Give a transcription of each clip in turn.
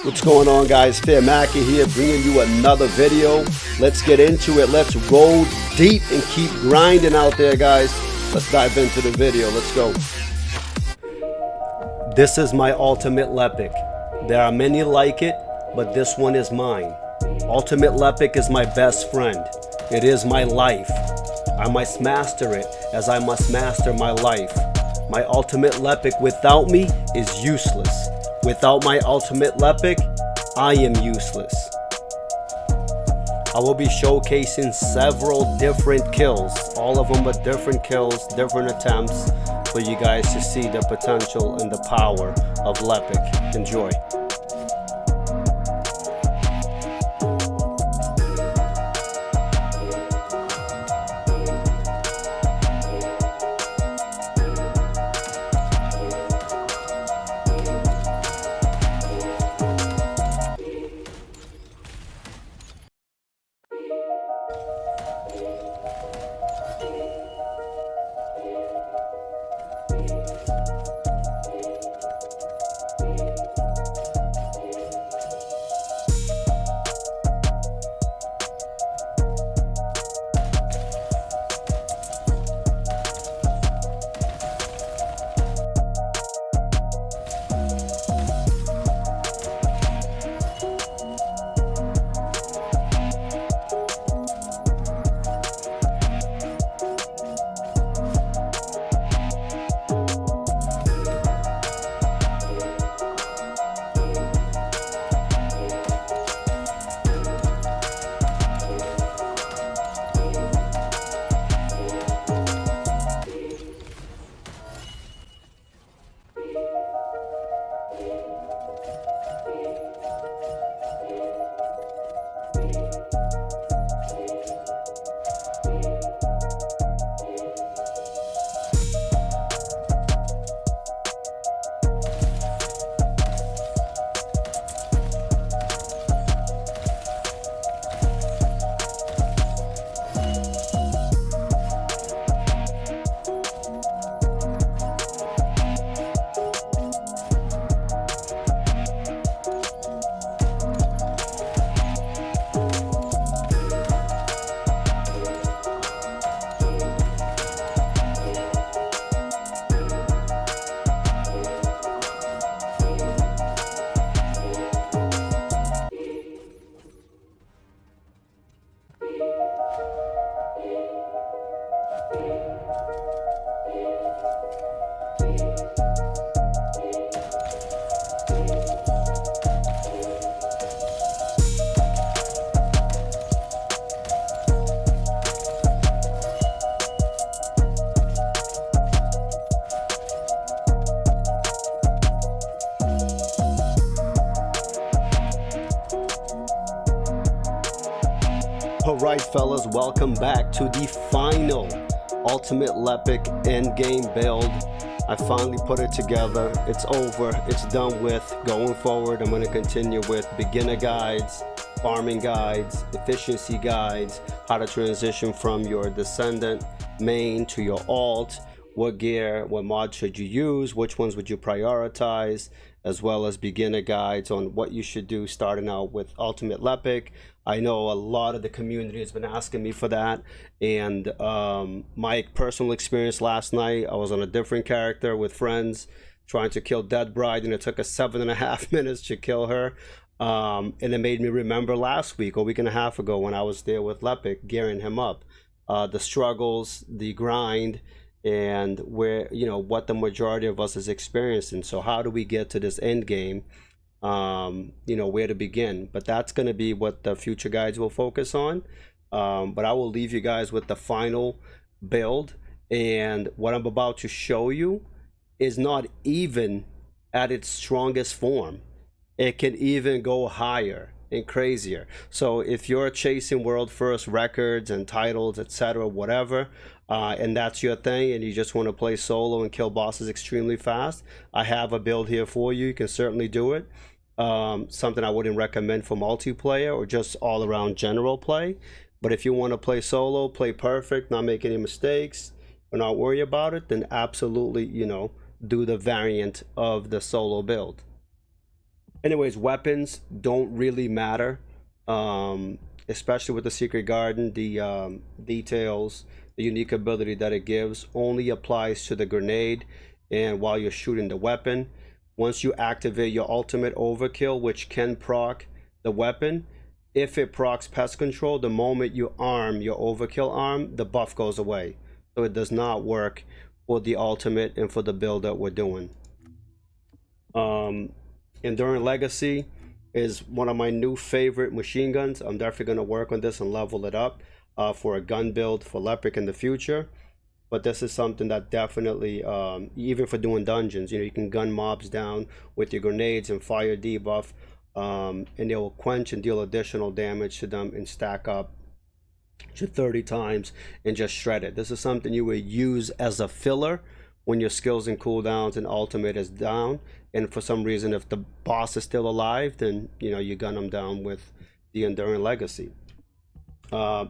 What's going on, guys? Fearmaky here, bringing you another video. Let's get into it. Let's roll deep and keep grinding out there, guys. Let's dive into the video. Let's go. This is my ultimate Lepic. There are many like it, but this one is mine. Ultimate Lepic is my best friend. It is my life. I must master it as I must master my life. My ultimate Lepic without me is useless. Without my ultimate Lepic, I am useless. I will be showcasing several different kills. All of them are different kills, different attempts for you guys to see the potential and the power of Lepic. Enjoy. Alright fellas, welcome back to the final Ultimate Lepic End-game build. I finally put it together. It's over. It's done with. Going forward, I'm going to continue with beginner guides, farming guides, efficiency guides, how to transition from your Descendant main to your alt, what gear, what mod should you use, which ones would you prioritize, as well as beginner guides on what you should do starting out with Ultimate Lepic. I know a lot of the community has been asking me for that, and my personal experience last night, I was on a different character with friends trying to kill Dead Bride, and it took us 7.5 minutes to kill her. And it made me remember last week, a week and a half ago, when I was there with Lepic gearing him up, the struggles, the grind, and where, you know, what the majority of us is experiencing. So how do we get to this end game? You know, where to begin. But that's going to be what the future guides will focus on. But I will leave you guys with the final build, and what I'm about to show you is not even at its strongest form. It can even go higher and crazier. So if you're chasing world first records and titles, etc., whatever, and that's your thing, and you just want to play solo and kill bosses extremely fast, I have a build here for you. You can certainly do it. Something I wouldn't recommend for multiplayer or just all around general play. But if you want to play solo, play perfect, not make any mistakes, or not worry about it, then absolutely, you know, do the variant of the solo build. Anyways, weapons don't really matter, especially with the Secret Garden. The details, the unique ability that it gives only applies to the grenade and while you're shooting the weapon. Once you activate your ultimate overkill, which can proc the weapon, if it procs pest control, the moment you arm your overkill arm, the buff goes away. So it does not work for the ultimate and for the build that we're doing. Enduring Legacy is one of my new favorite machine guns. I'm definitely going to work on this and level it up for a gun build for Lepic in the future. But this is something that definitely, even for doing dungeons, you know, you can gun mobs down with your grenades and fire debuff, and they will quench and deal additional damage to them and stack up to 30 times and just shred it. This is something you would use as a filler when your skills and cooldowns and ultimate is down, and for some reason if the boss is still alive, then you know you gun them down with the Enduring Legacy.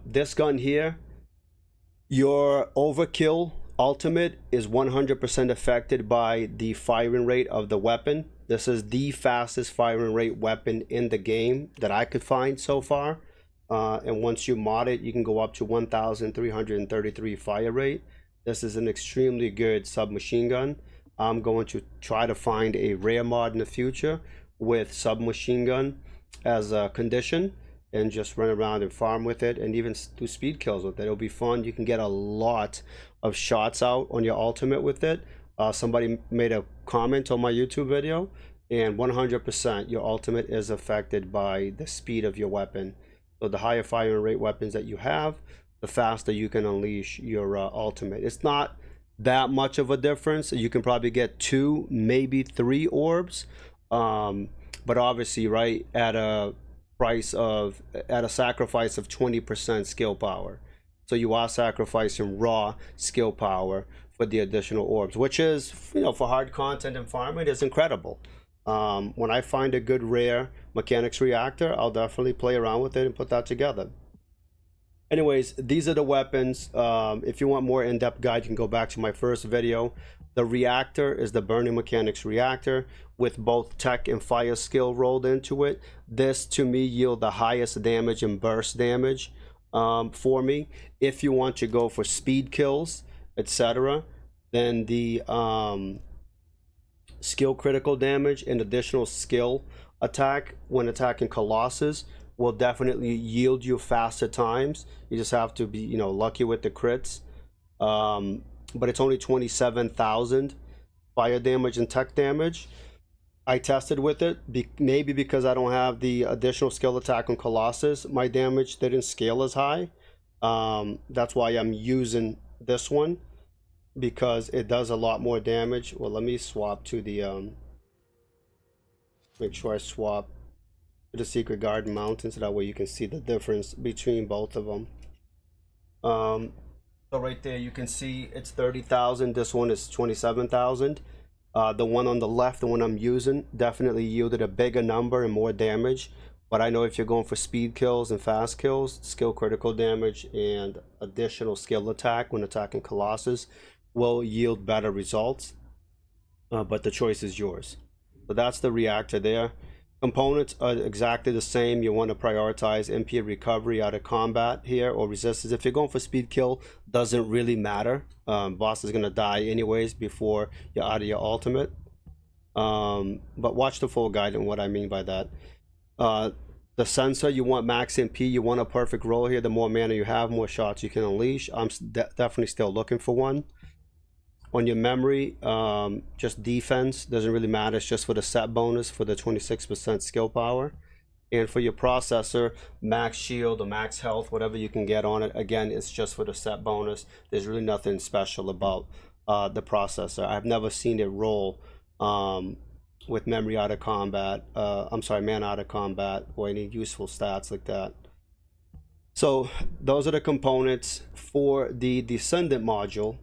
This gun here, your overkill ultimate is 100% affected by the firing rate of the weapon. This is the fastest firing rate weapon in the game that I could find so far, and once you mod it, you can go up to 1,333 fire rate. This is an extremely good submachine gun. I'm going to try to find a rare mod in the future with submachine gun as a condition and just run around and farm with it and even do speed kills with it. It'll be fun. You can get a lot of shots out on your ultimate with it. Somebody made a comment on my YouTube video, and 100% your ultimate is affected by the speed of your weapon. So the higher firing rate weapons that you have, the faster you can unleash your ultimate. It's not that much of a difference. You can probably get 2, maybe 3 orbs, but obviously, right, at a sacrifice of 20% skill power. So you are sacrificing raw skill power for the additional orbs, which is, you know, for hard content and farming, is incredible. When I find a good rare mechanics reactor, I'll definitely play around with it and put that together. Anyways, these are the weapons. If you want more in-depth guide, you can go back to my first video. The reactor is the burning mechanics reactor with both tech and fire skill rolled into it. This to me yield the highest damage and burst damage for me. If you want to go for speed kills, etc., then the skill critical damage and additional skill attack when attacking Colossus will definitely yield you faster times. You just have to be, you know, lucky with the crits. But it's only 27,000 fire damage and tech damage. I tested with it, maybe because I don't have the additional skill attack on Colossus, my damage didn't scale as high. That's why I'm using this one, because it does a lot more damage. Well, let me swap to the make sure I swap to the Secret Garden Mountain, so that way you can see the difference between both of them. So right there you can see it's 30,000. This one is 27,000. The one on the left, the one I'm using, definitely yielded a bigger number and more damage. But I know if you're going for speed kills and fast kills, skill critical damage and additional skill attack when attacking Colossus will yield better results. But the choice is yours. So that's the reactor there. Components are exactly the same. You want to prioritize MP recovery out of combat here, or resistance. If you're going for speed kill, doesn't really matter. Boss is going to die anyways before you're out of your ultimate. But watch the full guide on what I mean by that. The sensor, you want max MP. You want a perfect roll here. The more mana you have, more shots you can unleash. I'm definitely still looking for one. On your memory, just defense, doesn't really matter. It's just for the set bonus for the 26% skill power. And for your processor, max shield or max health, whatever you can get on it. Again, it's just for the set bonus. There's really nothing special about the processor. I've never seen it roll with memory out of combat. I'm sorry, mana out of combat, or any useful stats like that. So those are the components for the Descendant module.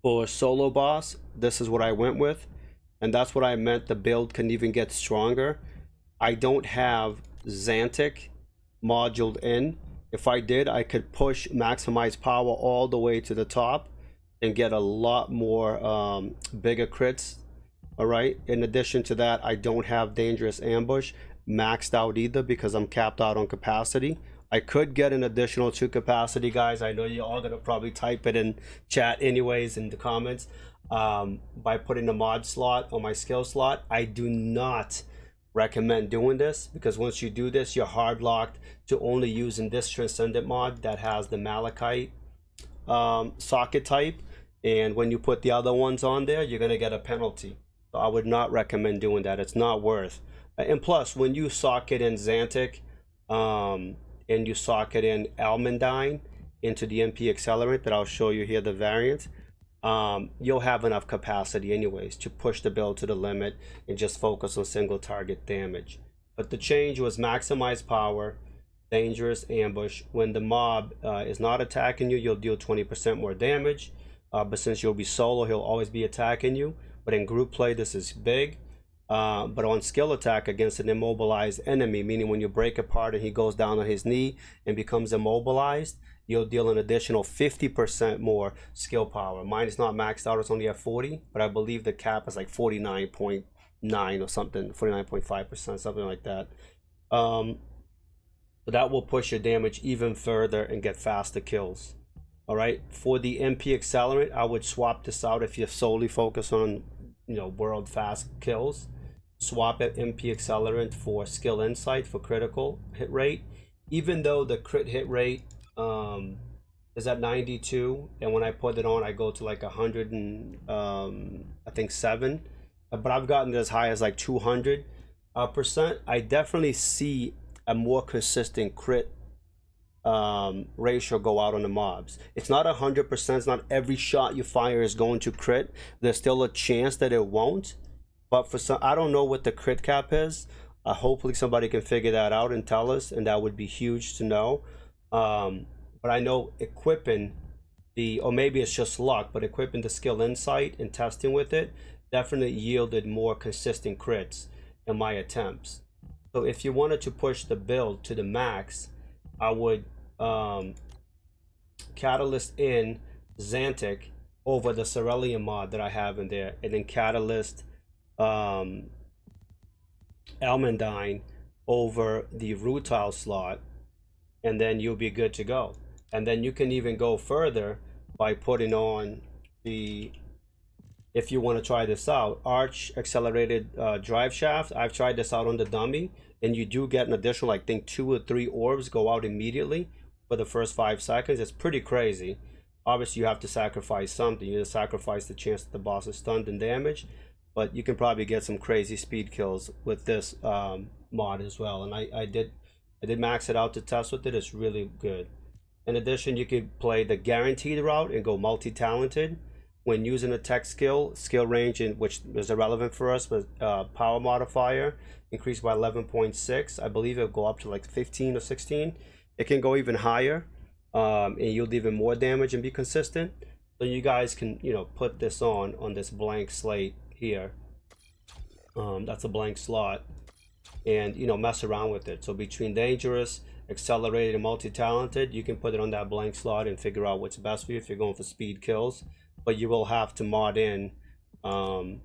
For solo boss, this is what I went with, and that's what I meant. The build can even get stronger. I don't have Xantic moduled in. If I did, I could push maximize power all the way to the top and get a lot more bigger crits All right. In addition to that, I don't have Dangerous Ambush maxed out either because I'm capped out on capacity. I could get an additional 2 capacity, guys. I know you're all gonna probably type it in chat anyways in the comments. By putting the mod slot on my skill slot. I do not recommend doing this because once you do this, you're hard locked to only using this Transcendent mod that has the Malachite socket type, and when you put the other ones on there, you're gonna get a penalty. So I would not recommend doing that. It's not worth. And plus, when you socket in Xantic and you socket in Almandine into the MP accelerant that I'll show you here, the variant, you'll have enough capacity anyways to push the build to the limit and just focus on single target damage. But the change was maximize power, dangerous ambush. When the mob is not attacking you, you'll deal 20% more damage. But since you'll be solo, he'll always be attacking you. But in group play, this is big. But on skill attack against an immobilized enemy, meaning when you break apart and he goes down on his knee and becomes immobilized, you'll deal an additional 50% more skill power. Mine is not maxed out, it's only at 40, but I believe the cap is like 49.9 or something, 49.5%, something like that. So that will push your damage even further and get faster kills. All right, for the MP accelerant, I would swap this out if you're solely focused on, you know, world fast kills. Swap it MP accelerant for skill insight for critical hit rate. Even though the crit hit rate is at 92, and when I put it on, I go to like 100 and I think 7, but I've gotten as high as like 200%. I definitely see a more consistent crit ratio go out on the mobs. It's not 100%. It's not every shot you fire is going to crit. There's still a chance that it won't. But for some, I don't know what the crit cap is. Hopefully somebody can figure that out and tell us, and that would be huge to know. But I know equipping the, or maybe it's just luck, but equipping the skill insight and testing with it definitely yielded more consistent crits in my attempts. So if you wanted to push the build to the max, I would catalyst in Xantic over the Cerulean mod that I have in there, and then catalyst Almandine over the Rutile slot, and then you'll be good to go. And then you can even go further by putting on the, if you want to try this out, Arch accelerated drive shaft. I've tried this out on the dummy, and you do get an additional, I think 2 or 3 orbs go out immediately for the first 5 seconds. It's pretty crazy. Obviously you have to sacrifice something. You just sacrifice the chance that the boss is stunned and damaged, but you can probably get some crazy speed kills with this mod as well. And I did max it out to test with it. It's really good. In addition, you could play the guaranteed route and go multi-talented. When using a tech skill range, in which is irrelevant for us, but power modifier increased by 11.6. I believe it'll go up to like 15 or 16. It can go even higher, and yield even more damage and be consistent. So you guys can, you know, put this on this blank slate here. That's a blank slot, and you know, mess around with it. So between dangerous, accelerated, and multi-talented, you can put it on that blank slot and figure out what's best for you if you're going for speed kills. But you will have to mod in Almandine,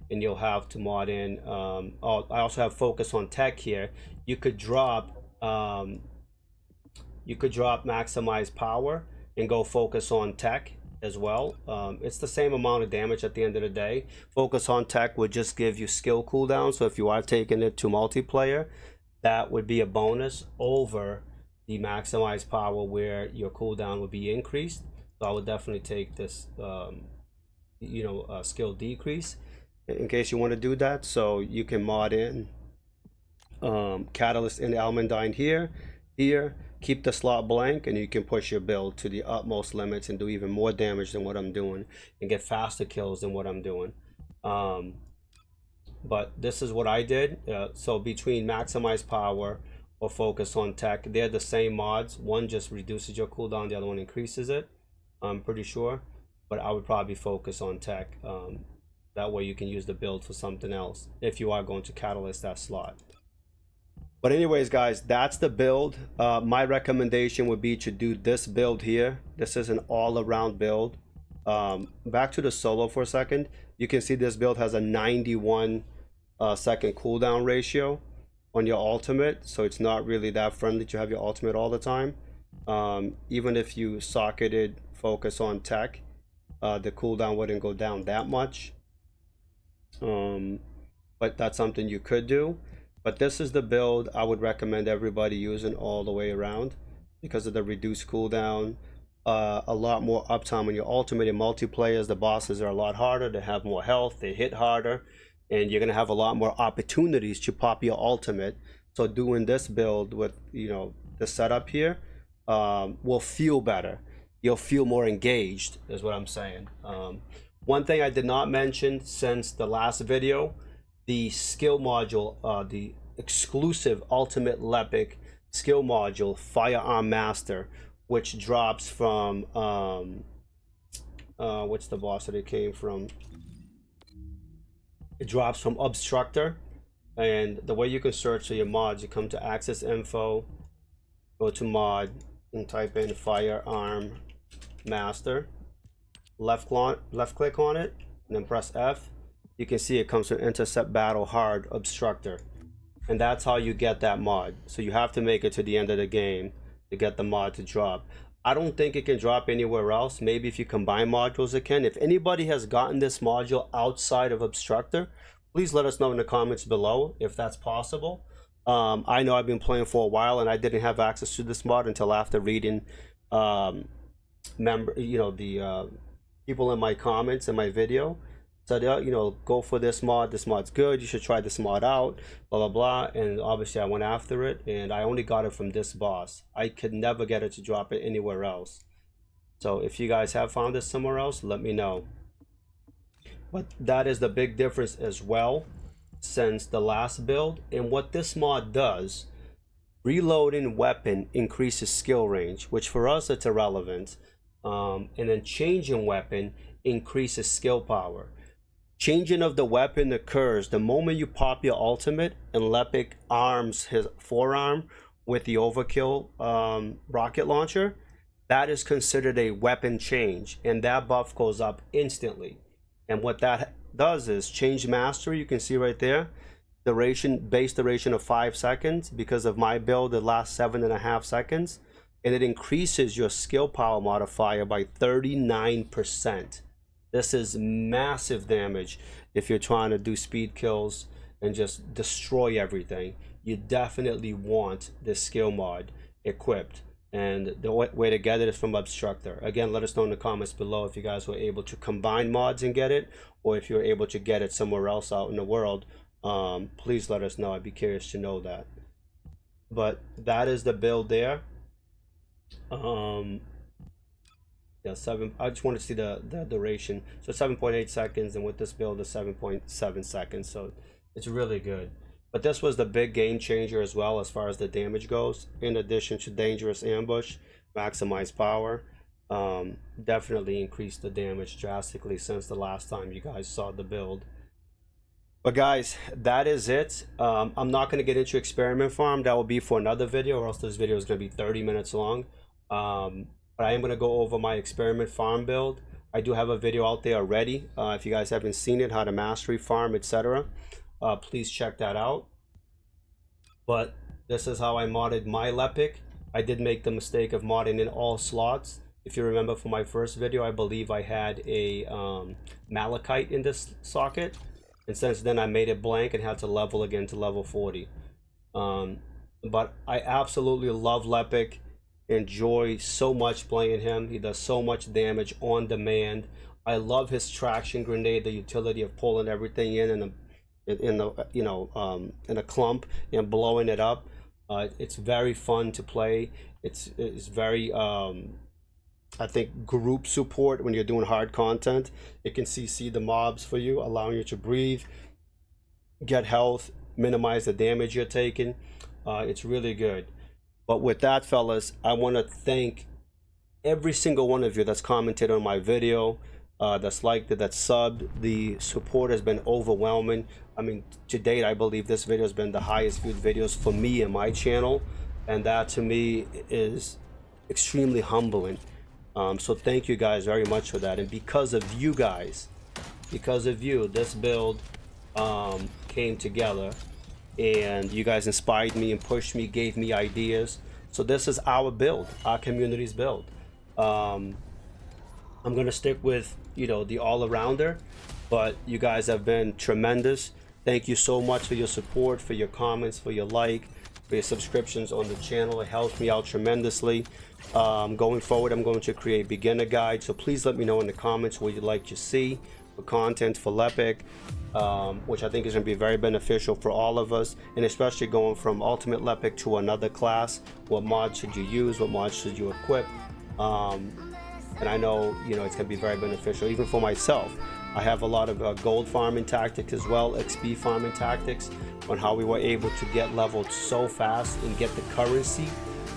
and you'll have to mod in I also have focus on tech here. You could drop maximize power and go focus on tech as well. It's the same amount of damage at the end of the day. Focus on tech would just give you skill cooldown, so if you are taking it to multiplayer, that would be a bonus over the maximize power where your cooldown would be increased. So I would definitely take this skill decrease in case you want to do that. So you can mod in catalyst in Almandine here, keep the slot blank, and you can push your build to the utmost limits and do even more damage than what I'm doing and get faster kills than what I'm doing. But this is what I did. So between maximize power or focus on tech, they're the same mods. One just reduces your cooldown, the other one increases it, I'm pretty sure. But I would probably focus on tech. That way you can use the build for something else if you are going to catalyst that slot. But anyways, guys, that's the build. My recommendation would be to do this build here. This is an all-around build. Back to the solo for a second. You can see this build has a 91 second cooldown ratio on your ultimate, so it's not really that friendly to have your ultimate all the time. Even if you socketed focus on tech, the cooldown wouldn't go down that much. But that's something you could do. But this is the build I would recommend everybody using all the way around because of the reduced cooldown, a lot more uptime on your ultimate. In multiplayers, the bosses are a lot harder, they have more health, they hit harder, and you're gonna have a lot more opportunities to pop your ultimate. So doing this build with, you know, the setup here will feel better. You'll feel more engaged, is what I'm saying. One thing I did not mention since the last video, the skill module, the exclusive ultimate Lepic skill module, Firearm Master, which drops from what's the boss that it came from? It drops from Obstructor. And the way you can search for your mods, you come to Access Info, go to Mod, and type in Firearm Master. Left click on it, and then press F. You can see it comes from Intercept Battle Hard Obstructor. And that's how you get that mod. So you have to make it to the end of the game to get the mod to drop. I don't think it can drop anywhere else. Maybe if you combine modules it can. If anybody has gotten this module outside of Obstructor, please let us know in the comments below if that's possible. I know I've been playing for a while and I didn't have access to this mod until after reading the people in my comments in my video said, you know, go for this mod, this mod's good, you should try this mod out, blah blah blah. And obviously I went after it, and I only got it from this boss. I could never get it to drop it anywhere else. So if you guys have found this somewhere else, let me know. But that is the big difference as well since the last build. And what this mod does, reloading weapon increases skill range, which for us it's irrelevant. And then changing weapon increases skill power. Changing of the weapon occurs the moment you pop your ultimate and Lepic arms his forearm with the overkill rocket launcher. That is considered a weapon change, and that buff goes up instantly. And what that does is change mastery. You can see right there, base duration of 5 seconds. Because of my build, it lasts 7.5 seconds. And it increases your skill power modifier by 39%. This is massive damage if you're trying to do speed kills and just destroy everything. You definitely want this skill mod equipped. And the way to get it is from Obstructor. Again, let us know in the comments below if you guys were able to combine mods and get it, or if you're able to get it somewhere else out in the world. Please let us know. I'd be curious to know that. But that is the build there. Yeah, I just want to see the duration. So 7.8 seconds, and with this build is 7.7 seconds. So it's really good. But this was the big game changer as well as far as the damage goes. In addition to dangerous ambush, maximize power, definitely increased the damage drastically since the last time you guys saw the build. But guys, that is it. I'm not going to get into Experiment Farm. That will be for another video, or else this video is going to be 30 minutes long. But I am going to go over my Experiment Farm build. I do have a video out there already. If you guys haven't seen it, how to mastery farm, etc. Please check that out. But this is how I modded my Lepic. I did make the mistake of modding in all slots. If you remember from my first video, I believe I had a malachite in this socket. And since then I made it blank and had to level again to level 40. But I absolutely love Lepic. Enjoy so much playing him. He does so much damage on demand. I love his traction grenade, the utility of pulling everything in a clump and blowing it up. It's very fun to play. It's very I think group support when you're doing hard content. It can CC the mobs for you, allowing you to breathe, get health, minimize the damage you're taking. It's really good. But with that, fellas, I want to thank every single one of you that's commented on my video, that's liked it, that's subbed. The support has been overwhelming. I mean, to date, I believe this video has been the highest viewed videos for me and my channel, and that to me is extremely humbling. So thank you guys very much for that. And because of you guys, because of you, this build came together, and you guys inspired me and pushed me, gave me ideas. So this is our build, our community's build. I'm gonna stick with, you know, the all-arounder, but you guys have been tremendous. Thank you so much for your support, for your comments, for your like, for your subscriptions on the channel. It helps me out tremendously. Going forward, I'm going to create beginner guides, so please let me know in the comments what you'd like to see for content for Lepic, which I think is going to be very beneficial for all of us, and especially going from Ultimate Lepic to another class. What mods should you use? What mods should you equip? And I know, you know, it's going to be very beneficial even for myself. I have a lot of gold farming tactics as well, XP farming tactics, on how we were able to get leveled so fast and get the currency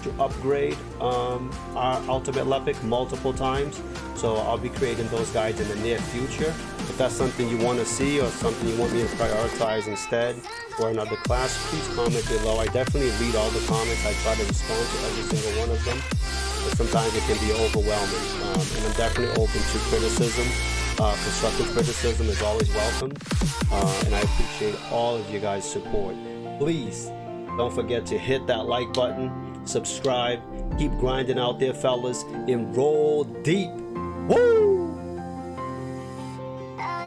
to upgrade our Ultimate Lepic multiple times. So I'll be creating those guides in the near future. If that's something you want to see or something you want me to prioritize instead or another class, please comment below. I definitely read all the comments. I try to respond to every single one of them, but sometimes it can be overwhelming, and I'm definitely open to criticism. Constructive criticism is always welcome, and I appreciate all of you guys' support. Please don't forget to hit that like button, subscribe, keep grinding out there, fellas, and roll deep. Woo!